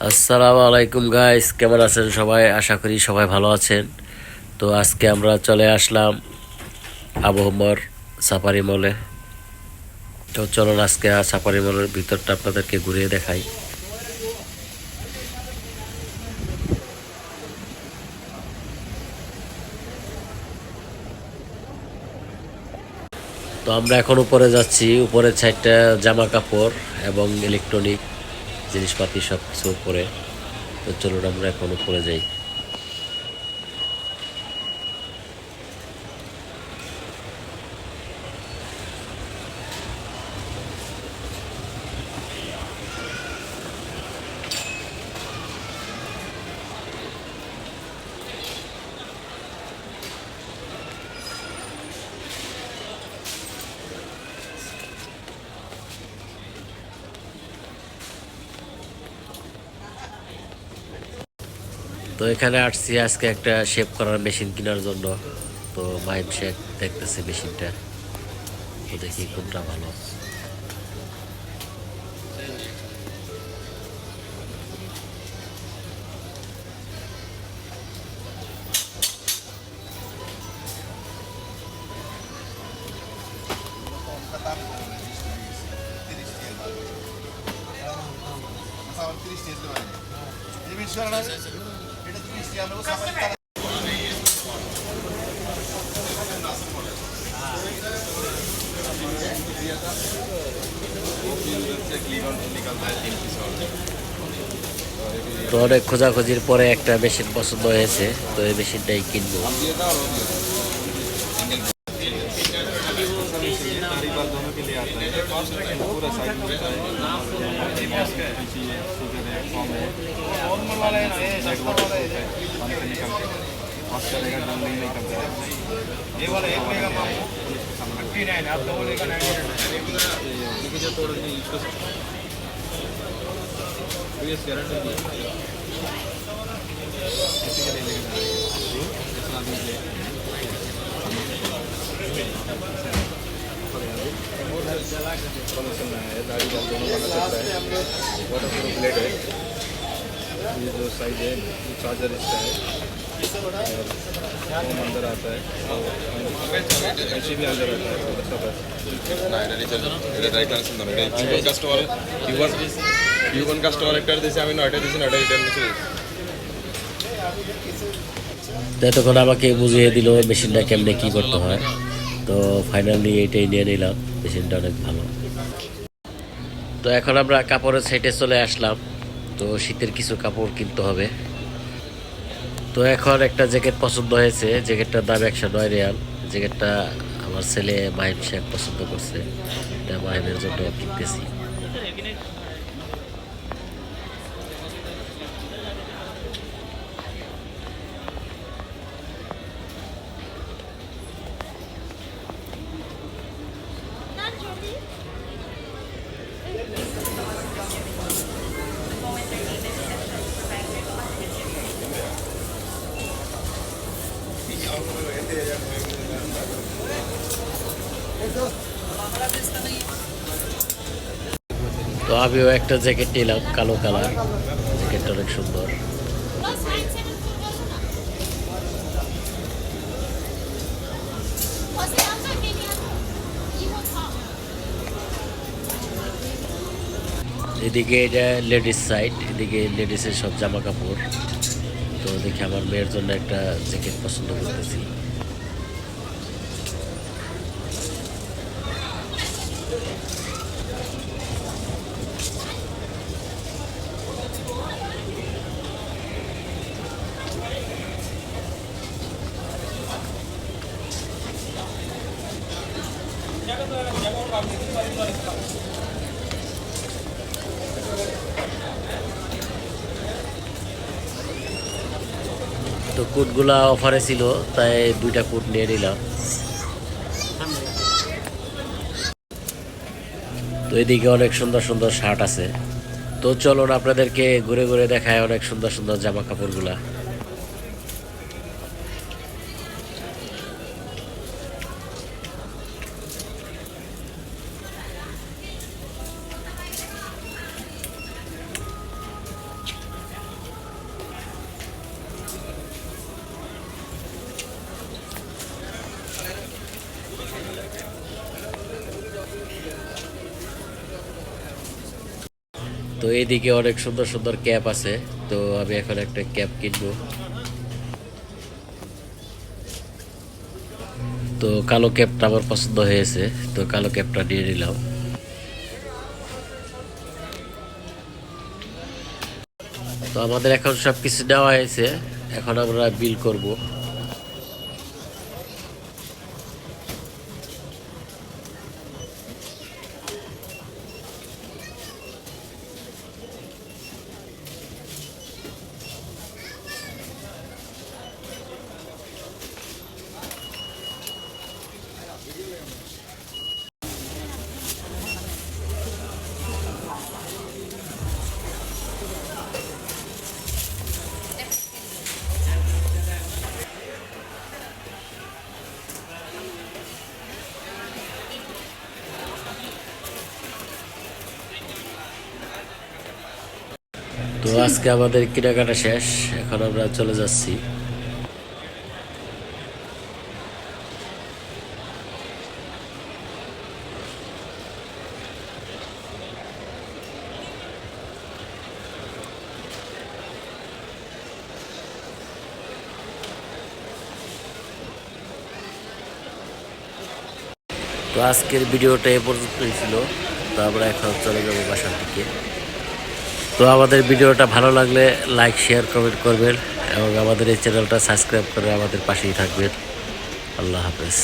আসসালামু আলাইকুম গাইস, কেমন আছেন সবাই? আশা করি সবাই ভালো আছেন। তো আজকে আমরা চলে আসলাম আবহমার সাফারি মলে। তো চলুন আজকে সাফারি মলের ভিতরটা আপনাদেরকে ঘুরিয়ে দেখাই। তো আমরা এখন উপরে যাচ্ছি। উপরের সাইডটা জামা কাপড় এবং ইলেকট্রনিক জিনিসপাতি সব কিছু উপরে। তো চলুন আমরা এখন উপরে যাই। তো এখানে আসছি আজকে একটা শেভ করার মেশিন কেনার জন্য। তো মাইম শেখ দেখতেছে মেশিনটা, তো দেখি কোনটা ভালো। তো অনেক খোঁজাখুঁজির পরে একটা মেশিন পছন্দ হয়েছে, তো এই মেশিনটাই কিনবো। ये जो साइज है चार्जर इसका है और फोन अंदर आता है ऐसे भी अंदर आता है सब না এটা রিচার্জ এটা ডাইরেক্ট ট্রান্সফার না এটা ইউন কাস্টমার ইউন কাস্টমার একটা দিয়েছে আমি 9টা দিয়েছি 9টা রিটার্ন নিয়েছি। তো এতক্ষণ আমাকে বুঝিয়ে দিল মেশিনটা কেমনে কি করতে হয়। তো ফাইনালি এইটাই নিয়ে নিলাম, মেশিনটা অনেক ভালো। তো এখন আমরা কাপড়ের সাইডে চলে আসলাম। তো শীতের কিছু কাপড় কিনতে হবে। তো এখন একটা জ্যাকেট পছন্দ হয়েছে, জ্যাকেটটার দাম 109 রিয়াল। জ্যাকেটটা আমার ছেলে মাহিম শেখ পছন্দ করছে, এটা মাহিমের জন্য কিনতেছি। তো আমিও একটা জ্যাকেট নিলাম, কালো কালার। জ্যাকেটটা অনেক সুন্দর। এদিকে এটা লেডিস সাইড, এদিকে লেডিসের সব জামা কাপড়। তো দেখি আমার মেয়ের জন্য একটা জ্যাকেট পছন্দ করতেছি। তো কোটগুলা অফারে ছিল, তাই 2টা কোট নিয়ে নিলাম। তো এদিকে অনেক সুন্দর সুন্দর শার্ট আছে। তো চলুন আপনাদেরকে ঘুরে ঘুরে দেখায় অনেক সুন্দর সুন্দর জামা কাপড়গুলা। এইদিকে অনেক সুন্দর সুন্দর ক্যাপ আছে, তো আমি এখন একটা ক্যাপ কিনবো। তো কালো ক্যাপটা আমার পছন্দ হয়েছে, তো কালো ক্যাপটা নিয়ে নিলাম। তো আমাদের এখন সব কিছু নেওয়া হয়েছে, এখন আমরা বিল করব। তো আজকে আমাদের কেনাকাটা শেষ, এখন আমরা চলে যাচ্ছি। তো আজকের ভিডিওটা এ পর্যন্তই ছিল। তো আমরা এখন চলে যাবো বাসার দিকে। তো আমাদের ভিডিওটা ভালো লাগলে লাইক, শেয়ার, কমেন্ট করবেন এবং আমাদের এই চ্যানেলটা সাবস্ক্রাইব করে আমাদের পাশেই থাকবেন। আল্লাহ হাফেজ।